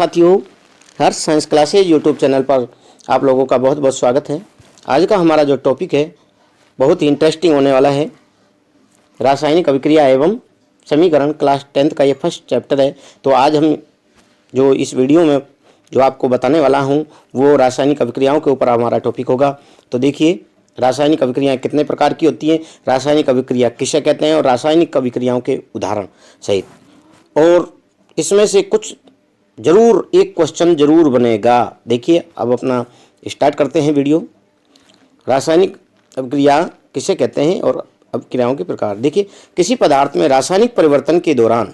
साथियों, हर science classes YouTube channel पर आप लोगों का बहुत बहुत स्वागत है। आज का हमारा जो टॉपिक है बहुत ही इंटरेस्टिंग होने वाला है। रासायनिक अभिक्रिया एवं समीकरण क्लास 10th का ये फर्स्ट चैप्टर है। तो आज हम जो इस वीडियो में जो आपको बताने वाला हूँ वो रासायनिक अभिक्रियाओं के ऊपर हमारा टॉपिक होगा। तो देखिए, रासायनिक अभिक्रियाएँ कितने प्रकार की होती हैं, रासायनिक अभिक्रिया किसे कहते हैं और रासायनिक अभिक्रियाओं के उदाहरण सहित, और इसमें से कुछ जरूर एक क्वेश्चन जरूर बनेगा। देखिए, अब अपना स्टार्ट करते हैं वीडियो। रासायनिक अभिक्रिया किसे कहते हैं और अभिक्रियाओं के प्रकार। देखिए, किसी पदार्थ में रासायनिक परिवर्तन के दौरान,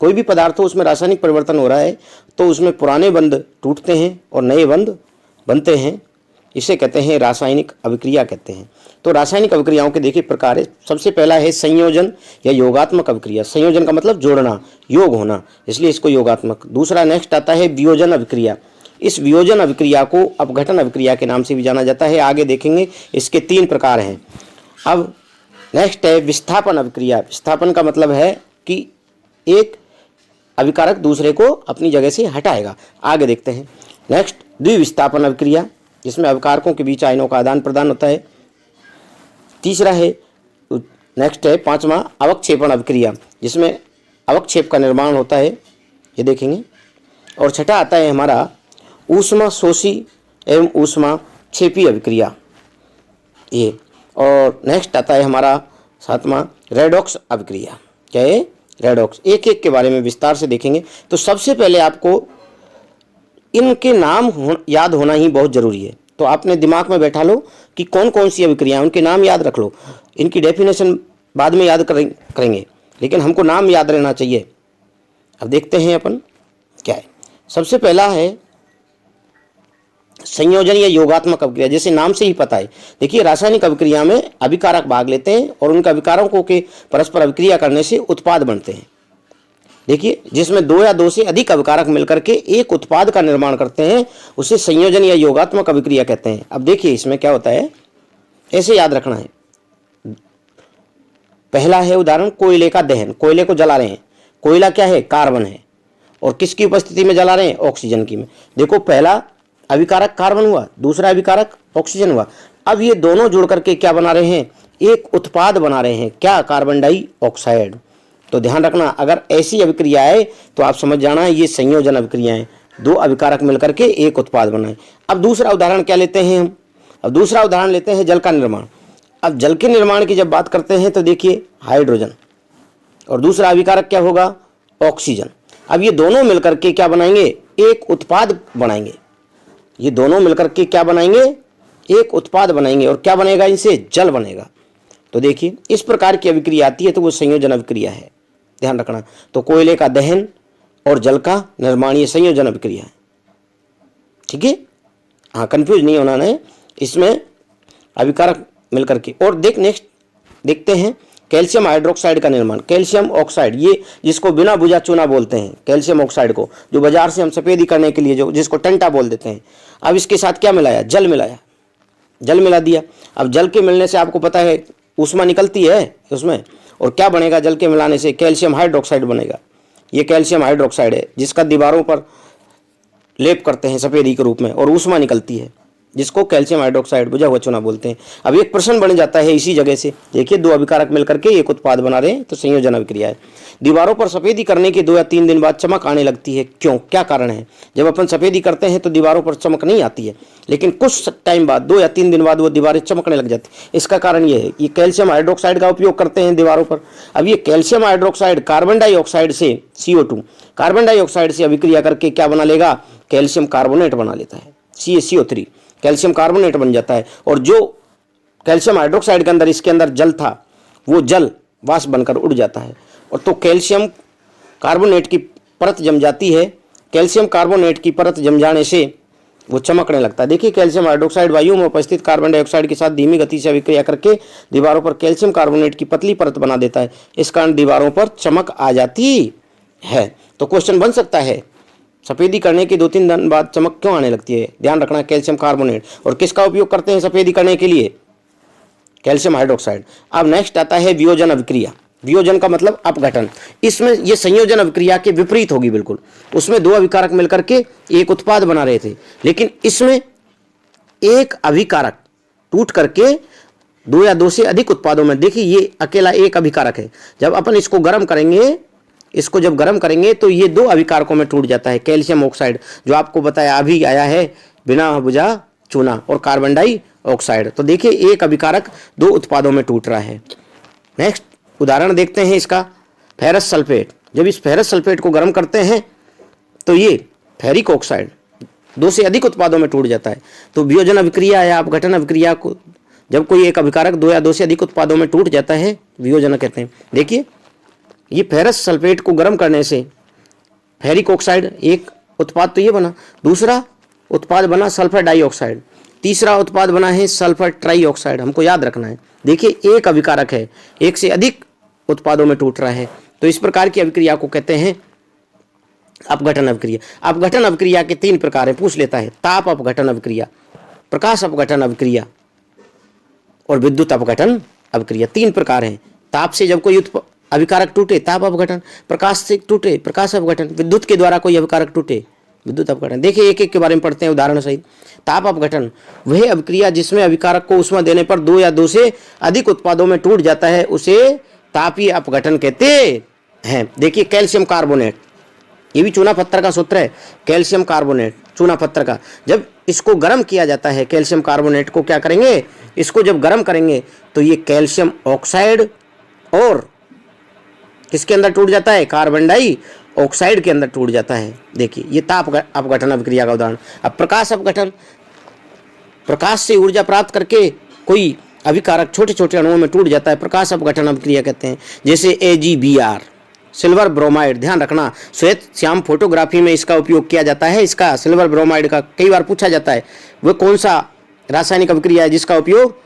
कोई भी पदार्थ हो उसमें रासायनिक परिवर्तन हो रहा है तो उसमें पुराने बंध टूटते हैं और नए बंध बनते हैं, इसे कहते हैं रासायनिक अभिक्रिया कहते हैं। तो रासायनिक अभिक्रियाओं के देखिए प्रकार है। सबसे पहला है संयोजन या योगात्मक अभिक्रिया। संयोजन का मतलब जोड़ना, योग होना, इसलिए इसको योगात्मक। दूसरा नेक्स्ट आता है वियोजन अभिक्रिया। इस वियोजन अभिक्रिया को अपघटन अभिक्रिया के नाम से भी जाना जाता है। आगे देखेंगे इसके 3 प्रकार हैं। अब नेक्स्ट है विस्थापन अभिक्रिया। विस्थापन का मतलब है कि एक अभिकारक दूसरे को अपनी जगह से हटाएगा। आगे देखते हैं। नेक्स्ट द्विविस्थापन अभिक्रिया, जिसमें अभिकारकों के बीच आयनों का आदान प्रदान होता है। तीसरा है, नेक्स्ट है 5वां अवक्षेपण अभिक्रिया, जिसमें अवक्षेप का निर्माण होता है, ये देखेंगे। और छठा आता है हमारा ऊष्मा शोषी एवं ऊष्मा क्षेपी अभिक्रिया, ये। और नेक्स्ट आता है हमारा 7वां रेडॉक्स अभिक्रिया। क्या है? रेडॉक्स। एक एक के बारे में विस्तार से देखेंगे। तो सबसे पहले आपको इनके नाम याद होना ही बहुत ज़रूरी है। तो आपने दिमाग में बैठा लो कि कौन कौन सी अभिक्रिया, उनके नाम याद रख लो। इनकी डेफिनेशन बाद में याद करेंगे, लेकिन हमको नाम याद रहना चाहिए। अब देखते हैं अपन क्या है। सबसे पहला है संयोजन या योगात्मक अभिक्रिया। जैसे नाम से ही पता है, देखिए रासायनिक अभिक्रिया में अभिकारक भाग लेते हैं और उनके अभिकारकों के परस्पर अभिक्रिया करने से उत्पाद बनते हैं। देखिए, जिसमें 2 या 2 से अधिक अभिकारक मिलकर के एक उत्पाद का निर्माण करते हैं, उसे संयोजन या योगात्मक अभिक्रिया कहते हैं। अब देखिए इसमें क्या होता है, ऐसे याद रखना है। पहला है उदाहरण कोयले का दहन। कोयले को जला रहे हैं। कोयला क्या है? कार्बन है। और किसकी उपस्थिति में जला रहे हैं? ऑक्सीजन की में। देखो, पहला अभिकारक कार्बन हुआ, दूसरा अभिकारक ऑक्सीजन हुआ। अब ये दोनों जुड़ करके क्या बना रहे हैं? एक उत्पाद बना रहे हैं। क्या? Carbon dioxide. तो ध्यान रखना, अगर ऐसी अभिक्रिया है तो आप समझ जाना ये संयोजन अभिक्रिया है। 2 अभिकारक मिलकर के एक उत्पाद बनाए। अब दूसरा उदाहरण क्या लेते हैं हम? अब दूसरा उदाहरण लेते हैं जल का निर्माण। अब जल के निर्माण की जब बात करते हैं तो देखिए हाइड्रोजन, और दूसरा अभिकारक क्या होगा? ऑक्सीजन। अब ये दोनों मिलकर के क्या बनाएंगे? एक उत्पाद बनाएंगे। ये दोनों मिलकर के क्या बनाएंगे? एक उत्पाद बनाएंगे। और क्या बनेगा? इनसे जल बनेगा। तो देखिए, इस प्रकार की अभिक्रिया आती है तो वो संयोजन अभिक्रिया है, ध्यान रखना। तो कोयले का दहन और जल का निर्माण, ये संयोजन अभिक्रिया है। ठीक है, हाँ, कंफ्यूज नहीं होना है इसमें, अभिकारक मिलकर के। और नेक्स्ट देखते हैं कैल्शियम हाइड्रोक्साइड का निर्माण। कैल्शियम ऑक्साइड, ये जिसको बिना बुझा चूना बोलते हैं, कैल्शियम ऑक्साइड को, जो बाजार से हम सफेदी करने के लिए जो जिसको टंटा बोल देते हैं। अब इसके साथ क्या मिलाया? जल मिलाया, जल मिला दिया। अब जल के मिलने से आपको पता है ऊष्मा निकलती है उसमें, और क्या बनेगा? जल के मिलाने से कैल्शियम हाइड्रोक्साइड बनेगा। ये कैल्शियम हाइड्रोक्साइड है जिसका दीवारों पर लेप करते हैं सफेदी के रूप में, और ऊष्मा निकलती है, जिसको कैल्शियम हाइड्रोक्साइड बुझा हुआ चूना बोलते हैं। अब एक प्रश्न बन जाता है इसी जगह से। देखिए, 2 अभिकारक मिलकर के एक उत्पाद बना रहे हैं तो संयोजन अभिक्रिया है। दीवारों पर सफेदी करने के 2 या 3 दिन बाद चमक आने लगती है। क्यों? क्या कारण है? जब अपन सफेदी करते हैं तो दीवारों पर चमक नहीं आती है, लेकिन कुछ टाइम बाद, 2 या 3 दिन बाद वो दीवारें चमकने लग जाती है। इसका कारण ये है, ये कैल्शियम हाइड्रोक्साइड का उपयोग करते हैं दीवारों पर। अब ये कैल्शियम हाइड्रोक्साइड कार्बन डाइऑक्साइड से, CO2 कार्बन डाइऑक्साइड से अभिक्रिया करके क्या बना लेगा? कैल्शियम कार्बोनेट बना लेता है, CaCO3, कैल्शियम कार्बोनेट बन जाता है। और जो कैल्शियम हाइड्रोक्साइड के अंदर, इसके अंदर जल था, वो जल वाष्प बनकर उड़ जाता है। और तो कैल्शियम कार्बोनेट की परत जम जाती है। कैल्शियम कार्बोनेट की परत जम जाने से वो चमकने लगता है। देखिए, कैल्शियम हाइड्रोक्साइड वायु में उपस्थित कार्बन डाइऑक्साइड के साथ धीमी गति से अभिक्रिया करके दीवारों पर कैल्शियम कार्बोनेट की पतली परत बना देता है। इस कारण दीवारों पर चमक आ जाती है। तो क्वेश्चन बन सकता है, सफेदी करने के 2-3 दिन बाद चमक क्यों आने लगती है? ध्यान रखना, कैल्शियम कार्बोनेट। और किसका उपयोग करते हैं सफेदी करने के लिए? Calcium hydroxide. अब नेक्स्ट आता है वियोजन अभिक्रिया। वियोजन का मतलब अपघटन। इसमें ये संयोजन अभिक्रिया के विपरीत होगी बिल्कुल। उसमें दो अभिकारक मिलकर के एक उत्पाद बना रहे थे, लेकिन इसमें एक अभिकारक टूट करके दो या दो से अधिक उत्पादों में, देखिए ये अकेला एक अभिकारक है, जब अपन इसको गर्म करेंगे, इसको जब गर्म करेंगे तो ये दो अभिकारकों में टूट जाता है। कैल्शियम ऑक्साइड जो आपको बताया अभी आया है, बिना बुझा चूना, और कार्बन डाइऑक्साइड। तो देखिए एक अभिकारक दो उत्पादों में टूट रहा है। नेक्स्ट उदाहरण देखते हैं इसका, फेरस सल्फेट। जब इस फेरस सल्फेट को गर्म करते हैं तो ये फेरिक ऑक्साइड दो से अधिक उत्पादों में टूट जाता है। तो वियोजन अभिक्रिया या अपघटन अभिक्रिया को जब कोई एक अभिकारक दो या दो से अधिक उत्पादों में टूट जाता है, वियोजन कहते हैं। देखिए ये फेरस सल्फेट को गर्म करने से फेरिक ऑक्साइड एक उत्पाद तो ये बना, दूसरा उत्पाद बना सल्फर डाइऑक्साइड, तीसरा उत्पाद बना है सल्फर ट्राइऑक्साइड। हमको याद रखना है। देखिए एक अभिकारक है, एक से अधिक उत्पादों में टूट रहा है, तो इस प्रकार की अभिक्रिया को कहते हैं अपघटन अभिक्रिया। अपघटन अभिक्रिया के तीन प्रकार हैं, पूछ लेता है। ताप अपघटन अभिक्रिया, प्रकाश अपघटन अभिक्रिया और विद्युत अपघटन अभिक्रिया। तीन प्रकार हैं। ताप से जब कोई अभिकारक टूटे ताप अपघटन, प्रकाश से टूटे प्रकाश अपघटन, विद्युत के द्वारा कोई अभिकारक टूटे विद्युत अपघटन। देखिए एक एक के बारे में पढ़ते हैं उदाहरण सहित। ताप अपघटन वह अभिक्रिया जिसमें अभिकारक को ऊष्मा देने पर दो या दो से अधिक उत्पादों में टूट जाता है, उसे तापीय अपघटन कहते हैं। देखिए कैल्शियम कार्बोनेट, ये भी चूना पत्थर का सूत्र है। कैल्शियम कार्बोनेट चूना पत्थर का, जब इसको गर्म किया जाता है, कैल्शियम कार्बोनेट को क्या करेंगे, इसको जब गर्म करेंगे तो ये कैल्शियम ऑक्साइड और किसके अंदर टूट जाता है, कार्बन डाइऑक्साइड के अंदर टूट जाता है। देखिए ये ताप अपघटन अभिक्रिया का उदाहरण। अब प्रकाश अपघटन, प्रकाश से ऊर्जा प्राप्त करके कोई अभिकारक छोटे छोटे अणुओं में टूट जाता है, प्रकाश अपघटन अभिक्रिया कहते हैं। जैसे AgBr सिल्वर ब्रोमाइड, ध्यान रखना श्वेत श्याम फोटोग्राफी में इसका उपयोग किया जाता है। इसका सिल्वर ब्रोमाइड का कई बार पूछा जाता है, वह कौन सा रासायनिक अभिक्रिया है जिसका उपयोग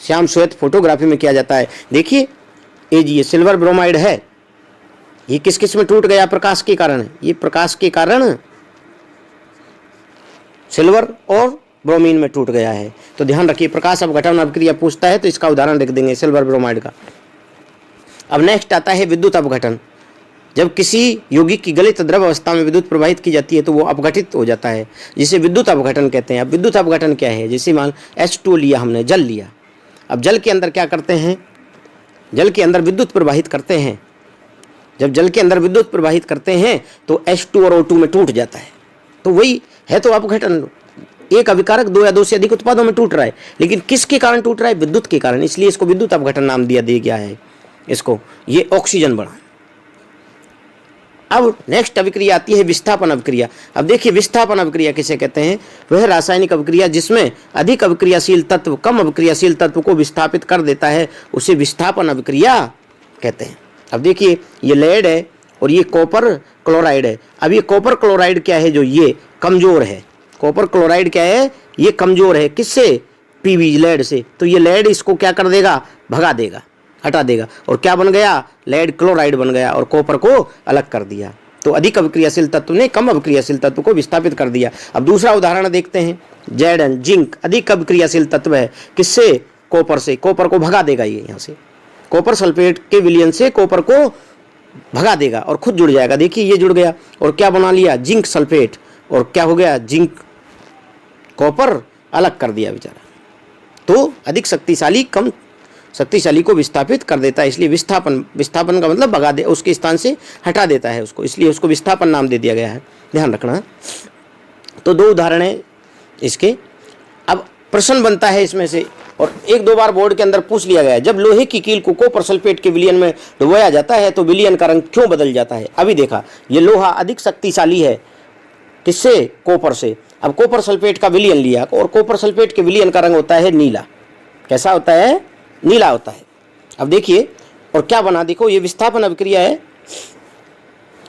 श्याम श्वेत फोटोग्राफी में किया जाता है। देखिए ये सिल्वर ब्रोमाइड है, ये किस किस में टूट गया, प्रकाश के कारण है। ये प्रकाश के कारण सिल्वर और ब्रोमीन में टूट गया है। तो ध्यान रखिए प्रकाश अपघटन अभिक्रिया पूछता है तो इसका उदाहरण लिख देंगे सिल्वर ब्रोमाइड का। अब नेक्स्ट आता है विद्युत अपघटन। जब किसी यौगिक की गलित द्रव अवस्था में विद्युत प्रवाहित की जाती है तो वो अपघटित हो जाता है, जिसे विद्युत अपघटन कहते हैं। अब विद्युत अपघटन क्या है, जैसे मान H2 लिया हमने, जल लिया। अब जल के अंदर क्या करते हैं, जल के अंदर विद्युत प्रवाहित करते हैं। जब जल के अंदर विद्युत प्रवाहित करते हैं तो H2 और O2 में टूट जाता है। तो वही है तो अपघटन। एक अभिकारक दो या दो से अधिक उत्पादों में टूट रहा है, लेकिन किसके कारण टूट रहा है, विद्युत के कारण, इसलिए इसको विद्युत अपघटन नाम दिया गया है इसको। ये ऑक्सीजन बना। अब नेक्स्ट अभिक्रिया आती है विस्थापन अभिक्रिया। अब देखिए विस्थापन अभिक्रिया किसे कहते हैं, वह रासायनिक अभिक्रिया जिसमें अधिक अभिक्रियाशील तत्व कम अभिक्रियाशील तत्व को विस्थापित कर देता है, उसे विस्थापन अभिक्रिया कहते हैं। अब देखिए ये लेड है और ये कॉपर क्लोराइड है। अब ये कॉपर क्लोराइड क्या है, जो ये कमजोर है, कॉपर क्लोराइड क्या है, ये कमजोर है, किससे, पीवी लेड से। तो ये लेड इसको क्या कर देगा, भगा देगा, हटा देगा, और क्या बन गया, लेड क्लोराइड बन गया, और कॉपर को अलग कर दिया। तो अधिक अभिक्रियाशील तत्व ने कम अभिक्रियाशील तत्व को विस्थापित कर दिया। अब दूसरा उदाहरण देखते हैं, Zn जिंक अधिक अभिक्रियाशील तत्व है, किससे, कॉपर से, कॉपर को भगा देगा। ये यहाँ से कॉपर सल्फेट के विलयन से कॉपर को भगा देगा और खुद जुड़ जाएगा। देखिए ये जुड़ गया और क्या बना लिया, जिंक सल्फेट, और क्या हो गया, जिंक कॉपर अलग कर दिया बेचारा। तो अधिक शक्तिशाली कम शक्तिशाली को विस्थापित कर देता है, इसलिए विस्थापन, विस्थापन का मतलब भगा दे, उसके स्थान से हटा देता है उसको, इसलिए उसको विस्थापन नाम दे दिया गया है, ध्यान रखना। तो दो उदाहरण है इसके। अब प्रश्न बनता है इसमें से, और एक दो बार बोर्ड के अंदर पूछ लिया गया है, जब लोहे की कील को कॉपर सल्फेट के विलयन में डुबोया जाता है तो विलयन का रंग क्यों बदल जाता है। अभी देखा ये लोहा अधिक शक्तिशाली है, किससे, कॉपर से। अब कॉपर सल्फेट का विलयन लिया और कॉपर सल्फेट के विलयन का रंग होता है नीला। कैसा होता है, नीला होता है। अब देखिए और क्या बना, देखो ये विस्थापन अभिक्रिया है,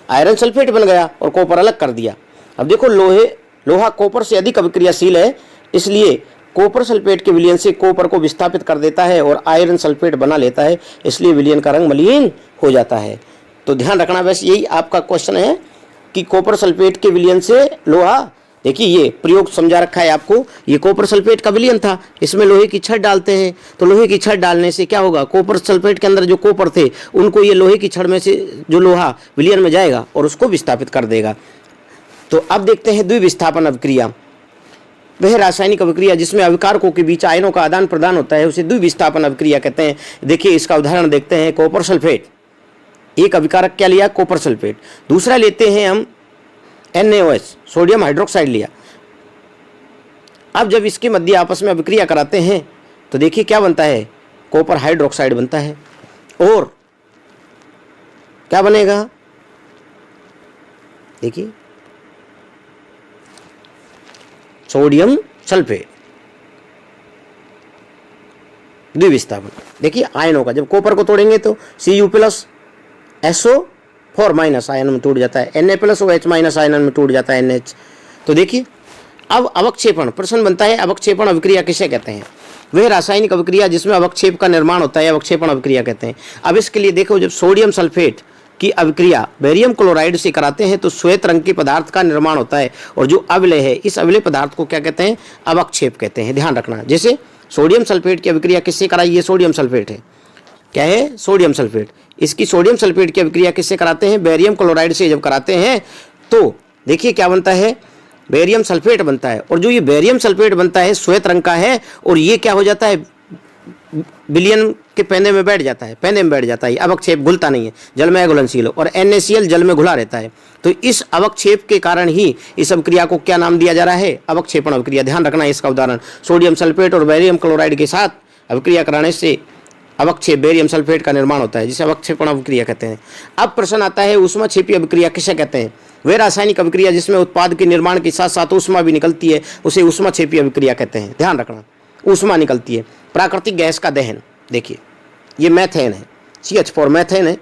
आयरन सल्फेट बन गया और कॉपर अलग कर दिया। अब देखो लोहा कॉपर से अधिक अभिक्रियाशील है, इसलिए कॉपर सल्फेट के विलयन से कॉपर को विस्थापित कर देता है और आयरन सल्फेट बना लेता है, इसलिए विलयन का रंग मलिन हो जाता है। तो ध्यान रखना, बस यही आपका क्वेश्चन है कि कॉपर सल्फेट के विलयन से लोहा देखिए ये प्रयोग समझा रखा है आपको। ये कॉपर सल्फेट का विलयन था, इसमें लोहे की छड़ डालते हैं, तो लोहे की छड़ डालने से क्या होगा, कॉपर सल्फेट के अंदर जो कॉपर थे उनको ये लोहे की छड़ में से जो लोहा विलयन में जाएगा और उसको विस्थापित कर देगा। तो अब देखते हैं द्विविस्थापन अभिक्रिया। वह रासायनिक अभिक्रिया जिसमें अभिकारकों के बीच आयनों का आदान प्रदान होता है उसे द्विविस्थापन अभिक्रिया कहते हैं। देखिए इसका उदाहरण देखते हैं, कॉपर सल्फेट, एक अभिकारक क्या लिया, कॉपर सल्फेट। दूसरा लेते हैं हम NaOH, सोडियम हाइड्रोक्साइड लिया। अब जब इसके मध्य आपस में अभिक्रिया कराते हैं तो देखिए क्या बनता है, कॉपर हाइड्रोक्साइड बनता है। और क्या बनेगा, देखिए सोडियम सल्फेट, द्विविस्थापन। देखिए आयनों का, जब कॉपर को तोड़ेंगे तो Cu+SO4- आयन में टूट जाता है, Na+OH- आयन में टूट जाता है NH। तो देखिए अब अवक्षेपण प्रश्न बनता है, अवक्षेपण अभिक्रिया किसे कहते हैं। वह रासायनिक अभिक्रिया जिसमें अवक्षेप का निर्माण होता है अवक्षेपण अभिक्रिया कहते हैं। अब इसके लिए देखो, जब सोडियम सल्फेट की अभिक्रिया बेरियम क्लोराइड से कराते हैं तो श्वेत रंग के पदार्थ का निर्माण होता है, और जो अवलय है इस अवलय पदार्थ को क्या कहते हैं, अवक्षेप कहते हैं। ध्यान रखना, जैसे सोडियम सल्फेट की अभिक्रिया किससे कराई, ये सोडियम सल्फेट है, क्या है, सोडियम सल्फेट। इसकी सोडियम सल्फेट की अभिक्रिया किससे कराते हैं, बेरियम क्लोराइड से जब कराते हैं तो देखिए क्या बनता है, बेरियम सल्फेट बनता है। और जो ये बेरियम सल्फेट बनता है श्वेत रंग का है, और ये क्या हो जाता है, विलयन के पैने में बैठ जाता है, पैने में बैठ जाता है, अवक्षेप, घुलता नहीं है, जल में घुलनशील, और NaCl जल में घुला रहता है। तो इस अवक्षेप के कारण ही इस अभिक्रिया को क्या नाम दिया जा रहा है, अवक्षेपण अभिक्रिया। ध्यान रखना है इसका उदाहरण, सोडियम सल्फेट और बेरियम क्लोराइड के साथ अभिक्रिया कराने से अवक्षेप बेरियम सल्फेट का निर्माण होता है, जिसे अवक्षेपण अभिक्रिया कहते हैं। अब प्रश्न आता है, ऊष्माक्षेपी अभिक्रिया किसे कहते हैं। वे रासायनिक अभिक्रिया जिसमें उत्पाद के निर्माण के साथ साथ ऊष्मा भी निकलती है उसे ऊष्माक्षेपी अभिक्रिया कहते हैं। ध्यान रखना, ऊष्मा निकलती है। प्राकृतिक गैस का दहन, देखिए ये मैथेन है, CH4 मैथेन है।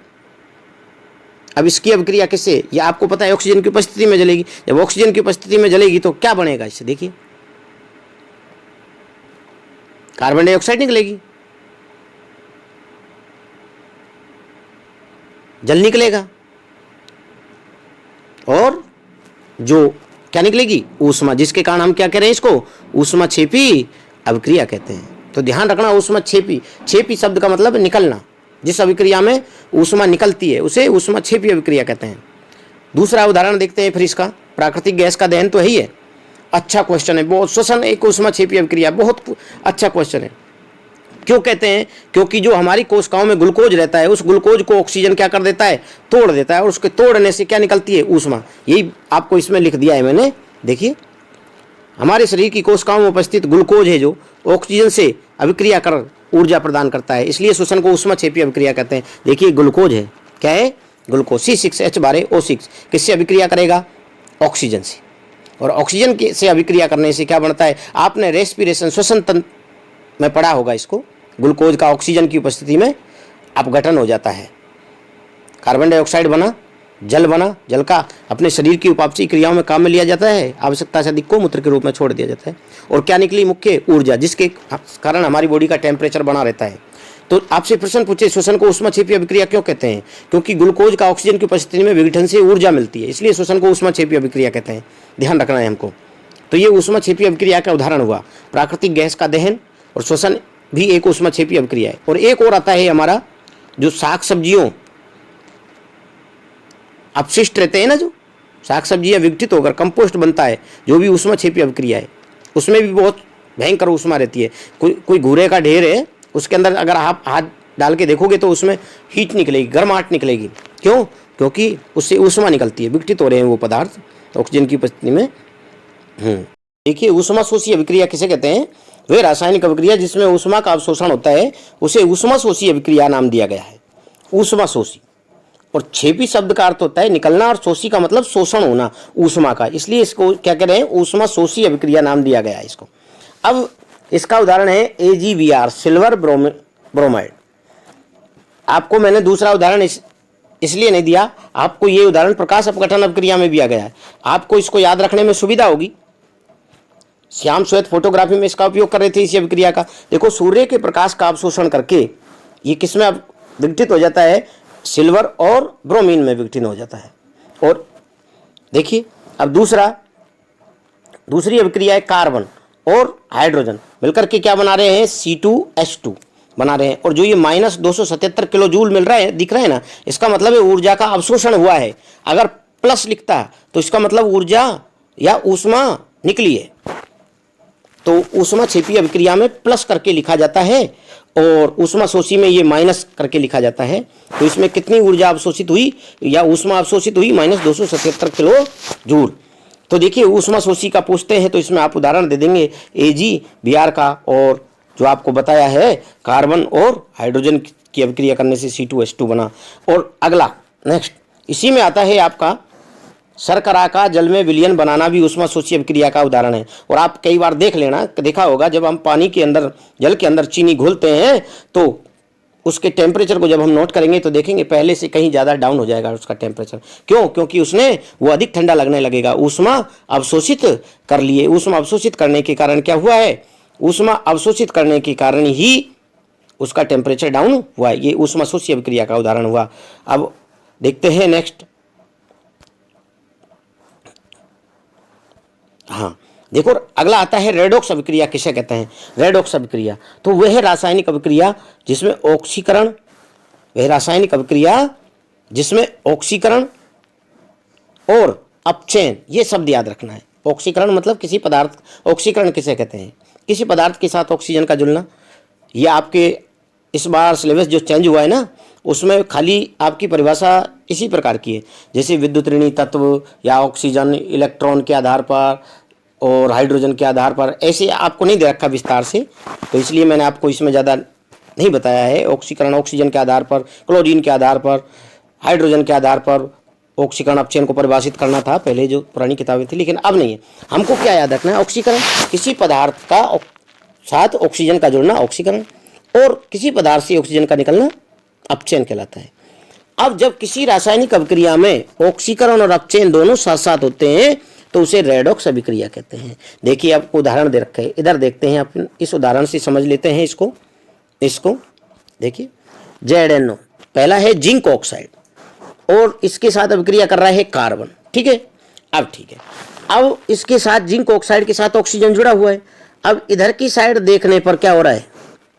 अब इसकी अभिक्रिया किससे, ये आपको पता है ऑक्सीजन की उपस्थिति में जलेगी। जब ऑक्सीजन की उपस्थिति में जलेगी तो क्या बनेगा, इससे देखिए कार्बन डाइऑक्साइड निकलेगी, जल निकलेगा, और जो क्या निकलेगी, ऊष्मा, जिसके कारण हम क्या कह रहे हैं, इसको ऊष्माक्षेपी अभिक्रिया कहते हैं। तो ध्यान रखना, ऊष्माक्षेपी, क्षेपी शब्द का मतलब निकलना, जिस अभिक्रिया में ऊष्मा निकलती है उसे ऊष्माक्षेपी अभिक्रिया कहते हैं। दूसरा उदाहरण देखते हैं फिर इसका, प्राकृतिक गैस का दहन तो है ही है, अच्छा क्वेश्चन है बहुत। श्वसन एक ऊष्माक्षेपी अभिक्रिया, बहुत अच्छा क्वेश्चन है। क्यों कहते हैं, क्योंकि जो हमारी कोशिकाओं में ग्लूकोज रहता है उस ग्लूकोज को ऑक्सीजन क्या कर देता है, तोड़ देता है, और उसके तोड़ने से क्या निकलती है, ऊष्मा। यही आपको इसमें लिख दिया है मैंने। देखिए हमारे शरीर की कोशिकाओं में उपस्थित ग्लूकोज है जो ऑक्सीजन से अभिक्रिया कर ऊर्जा प्रदान करता है, इसलिए श्वसन को ऊष्माक्षेपी अभिक्रिया कहते हैं। देखिए ग्लूकोज है, क्या है, ग्लूकोज C6H12O6 किससे अभिक्रिया करेगा, ऑक्सीजन से। और ऑक्सीजन से अभिक्रिया करने से क्या बनता है, आपने रेस्पिरेशन श्वसन तंत्र में पढ़ा होगा इसको, ग्लूकोज का ऑक्सीजन की उपस्थिति में अपघटन हो जाता है, कार्बन डाइऑक्साइड बना, जल बना, जल का अपने शरीर की उपापचयी क्रियाओं में काम में लिया जाता है, आवश्यकता से अधिक को मूत्र के रूप में छोड़ दिया जाता है। और क्या निकली, मुख्य ऊर्जा, जिसके कारण हमारी बॉडी का टेम्परेचर बना रहता है। तो आपसे प्रश्न पूछे, श्वसन को ऊष्माक्षेपी अभिक्रिया क्यों कहते हैं, क्योंकि ग्लूकोज का ऑक्सीजन की उपस्थिति में विघटन से ऊर्जा मिलती है, इसलिए श्वसन को ऊष्माक्षेपी अभिक्रिया कहते हैं। ध्यान रखना है हमको। तो ये ऊष्माक्षेपी अभिक्रिया का उदाहरण हुआ, प्राकृतिक गैस का दहन, और श्वसन भी एक ऊष्माक्षेपी अभिक्रिया है। और एक और आता है हमारा, जो साग सब्जियों अपशिष्ट रहते हैं ना, जो साग सब्जियां विघटित होकर कंपोस्ट बनता है, जो भी ऊष्माक्षेपी अभिक्रिया है, उसमें भी बहुत भयंकर ऊष्मा रहती है। कोई घूरे का ढेर है, उसके अंदर अगर आप हाथ डाल के देखोगे तो उसमें हीट निकलेगी, गर्माहट निकलेगी। क्यों, क्योंकि उससे ऊष्मा निकलती है, विघटित हो रहे हैं वो पदार्थ ऑक्सीजन की उपस्थिति में। देखिए ऊष्माशोषी अभिक्रिया किसे कहते हैं, वे रासायनिक अभिक्रिया जिसमें ऊष्मा का अवशोषण होता है उसे ऊष्माशोषी अभिक्रिया नाम दिया गया है, ऊष्माशोषी। और क्षेपी शब्द का अर्थ होता है निकलना, और शोषी का मतलब शोषण होना ऊष्मा का, इसलिए इसको क्या कह रहे हैं, ऊष्माशोषी अभिक्रिया नाम दिया गया है इसको। अब इसका उदाहरण है AgBr, सिल्वर ब्रोमाइड। आपको मैंने दूसरा उदाहरण इसलिए नहीं दिया, आपको ये उदाहरण प्रकाश अपघटन अभिक्रिया में दिया गया है, आपको इसको याद रखने में सुविधा होगी। श्याम श्वेत फोटोग्राफी में इसका उपयोग कर रहे थे इसी अभिक्रिया का। देखो सूर्य के प्रकाश का अवशोषण करके ये किसमें विघटित हो जाता है, सिल्वर और ब्रोमीन में विघटित हो जाता है। और देखिए अब दूसरा दूसरी अभिक्रिया है कार्बन और हाइड्रोजन मिलकर के क्या बना रहे हैं, C2H2 बना रहे हैं। और जो ये -277 किलो जूल मिल रहा है, दिख रहा है ना, इसका मतलब है ऊर्जा का अवशोषण हुआ है। अगर प्लस लिखता तो इसका मतलब ऊर्जा या ऊष्मा निकली है। तो ऊष्मा छिपी अभिक्रिया में प्लस करके लिखा जाता है और ऊष्मा शोषी में ये माइनस करके लिखा जाता है। तो इसमें कितनी ऊर्जा अवशोषित हुई या ऊष्मा अवशोषित हुई, -277 किलो जूल। तो देखिए ऊष्मा शोषी का पूछते हैं तो इसमें आप उदाहरण दे देंगे AgBr का, और जो आपको बताया है कार्बन और हाइड्रोजन की अभिक्रिया करने से C2H2 बना। और अगला नेक्स्ट इसी में आता है आपका शर्करा का जल में विलयन बनाना भी ऊष्मा शोषी अभिक्रिया का उदाहरण है। और आप कई बार देखा होगा जब हम पानी के अंदर, जल के अंदर चीनी घोलते हैं तो उसके टेम्परेचर को जब हम नोट करेंगे तो देखेंगे पहले से कहीं ज़्यादा डाउन हो जाएगा उसका टेम्परेचर। क्यों? क्योंकि उसने वो अधिक ठंडा लगने लगेगा, ऊष्मा अवशोषित कर लिए। ऊष्मा अवशोषित करने के कारण क्या हुआ है, ऊष्मा अवशोषित करने के कारण ही उसका टेम्परेचर डाउन हुआ। ये ऊष्मा शोषी अभिक्रिया का उदाहरण हुआ। अब देखते हैं नेक्स्ट। हाँ देखो अगला आता है रेडॉक्स अभिक्रिया किसे कहते हैं। रेडॉक्स अभिक्रिया तो वह रासायनिक अभिक्रिया जिसमें ऑक्सीकरण, वह रासायनिक अभिक्रिया जिसमें ऑक्सीकरण और अपचयन, ये शब्द याद रखना है। ऑक्सीकरण मतलब किसी पदार्थ, ऑक्सीकरण किसे कहते हैं, किसी पदार्थ के साथ ऑक्सीजन का जुड़ना। ये आपके इस बार सिलेबस जो चेंज हुआ है ना, उसमें खाली आपकी परिभाषा इसी प्रकार की है, जैसे विद्युत ऋणी तत्व या ऑक्सीजन इलेक्ट्रॉन के आधार पर और हाइड्रोजन के आधार पर, ऐसे आपको नहीं दे रखा विस्तार से, तो इसलिए मैंने आपको इसमें ज़्यादा नहीं बताया है। ऑक्सीकरण ऑक्सीजन के आधार पर, क्लोरीन के आधार पर, हाइड्रोजन के आधार पर ऑक्सीकरण अपचयन को परिभाषित करना था पहले जो पुरानी किताबें थी, लेकिन अब नहीं है। हमको क्या याद रखना है, ऑक्सीकरण किसी पदार्थ का साथ ऑक्सीजन का जुड़ना ऑक्सीकरण, और किसी पदार्थ से ऑक्सीजन का निकलना अपचयन कहलाता है। अब जब किसी रासायनिक अभिक्रिया में ऑक्सीकरण और अपचयन दोनों साथ साथ होते हैं तो उसे रेडॉक्स अभिक्रिया कहते हैं। देखिए आपको उदाहरण दे रखा है, इधर देखते हैं, अपन इस उदाहरण से समझ लेते हैं इसको देखिए ZNO पहला है जिंक ऑक्साइड और इसके साथ अभिक्रिया कर रहा है कार्बन, ठीक है। अब ठीक है, अब इसके साथ जिंक ऑक्साइड के साथ ऑक्सीजन जुड़ा हुआ है। अब इधर की साइड देखने पर क्या हो रहा है,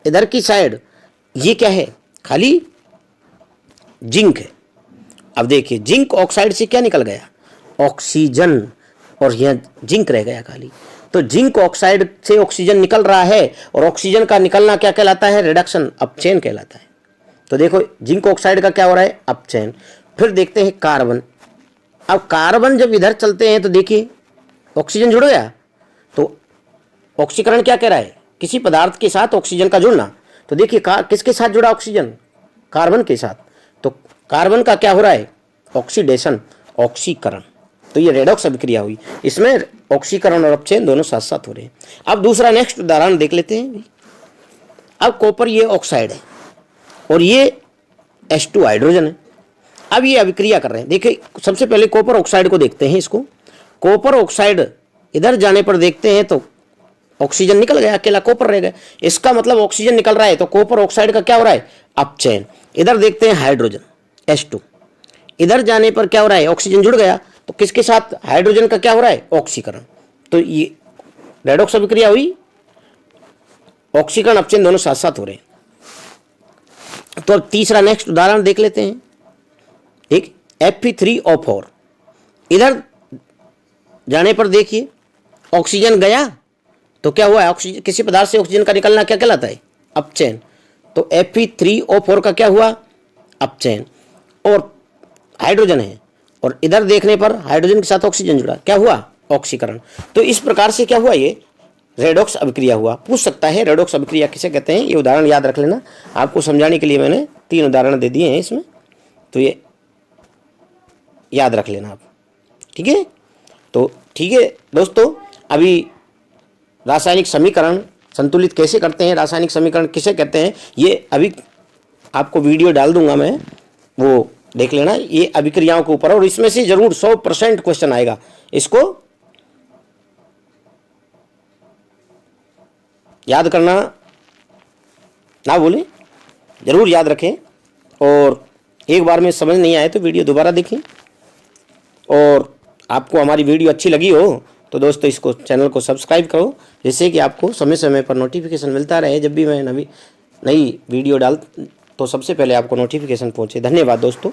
इधर की साइड ये क्या है, खाली जिंक है। अब देखिए जिंक ऑक्साइड से क्या निकल गया, ऑक्सीजन, और यह जिंक रह गया खाली। तो जिंक ऑक्साइड से ऑक्सीजन निकल रहा है और ऑक्सीजन का निकलना क्या कहलाता है, रिडक्शन, अपचयन कहलाता है। तो देखो जिंक ऑक्साइड का क्या हो रहा है, अपचयन। फिर देखते हैं कार्बन। अब कार्बन जब इधर चलते हैं तो देखिए ऑक्सीजन जुड़ गया, तो ऑक्सीकरण क्या कह रहा है, किसी पदार्थ के साथ ऑक्सीजन का जुड़ना। तो देखिए किसके साथ जुड़ा ऑक्सीजन, कार्बन के साथ। तो कार्बन का क्या हो रहा है, ऑक्सीडेशन, ऑक्सीकरण। तो ये रेडॉक्स अभिक्रिया हुई, इसमें ऑक्सीकरण और अपचयन दोनों साथ साथ हो रहे हैं। अब दूसरा नेक्स्ट उदाहरण देख लेते हैं। अब कॉपर ये ऑक्साइड है और ये H2 हाइड्रोजन है। अब ये अभिक्रिया कर रहे हैं। देखिए सबसे पहले कॉपर ऑक्साइड को देखते हैं। इसको कॉपर ऑक्साइड इधर जाने पर देखते हैं तो ऑक्सीजन निकल गया, अकेला कॉपर रह गया। इसका मतलब ऑक्सीजन निकल रहा है, तो कॉपर ऑक्साइड का क्या हो रहा है, अपचयन। इधर देखते हैं हाइड्रोजन H2, इधर जाने पर क्या हो रहा है, ऑक्सीजन जुड़ गया, तो किसके साथ, हाइड्रोजन का क्या हो रहा है, ऑक्सीकरण। तो ये रेडॉक्स अभिक्रिया हुई, ऑक्सीकरण अपचयन दोनों साथ साथ हो रहे हैं। तो अब तीसरा नेक्स्ट उदाहरण देख लेते हैं। ठीक, Fe3O4 इधर जाने पर देखिए ऑक्सीजन गया तो क्या हुआ है, ऑक्सीजन, किसी पदार्थ से ऑक्सीजन का निकलना क्या कहलाता है, अपचयन। तो Fe3O4 का क्या हुआ, अपचयन। और हाइड्रोजन है और इधर देखने पर हाइड्रोजन के साथ ऑक्सीजन जुड़ा, क्या हुआ, ऑक्सीकरण। तो इस प्रकार से क्या हुआ, ये रेडॉक्स अभिक्रिया हुआ। पूछ सकता है रेडॉक्स अभिक्रिया किसे कहते हैं, ये उदाहरण याद रख लेना। आपको समझाने के लिए मैंने 3 उदाहरण दे दिए हैं इसमें, तो ये याद रख लेना आप, ठीक है। तो ठीक है दोस्तों, अभी रासायनिक समीकरण संतुलित कैसे करते हैं, रासायनिक समीकरण किसे कहते हैं, ये अभी आपको वीडियो डाल दूंगा मैं, वो देख लेना, ये अभिक्रियाओं के ऊपर। और इसमें से जरूर 100% क्वेश्चन आएगा, इसको याद करना ना भूलें, जरूर याद रखें। और एक बार में समझ नहीं आए तो वीडियो दोबारा देखें। और आपको हमारी वीडियो अच्छी लगी हो तो दोस्तों इसको चैनल को सब्सक्राइब करो, जिससे कि आपको समय समय पर नोटिफिकेशन मिलता रहे। जब भी मैं नई वीडियो डाल तो सबसे पहले आपको नोटिफिकेशन पहुँचे। धन्यवाद दोस्तों।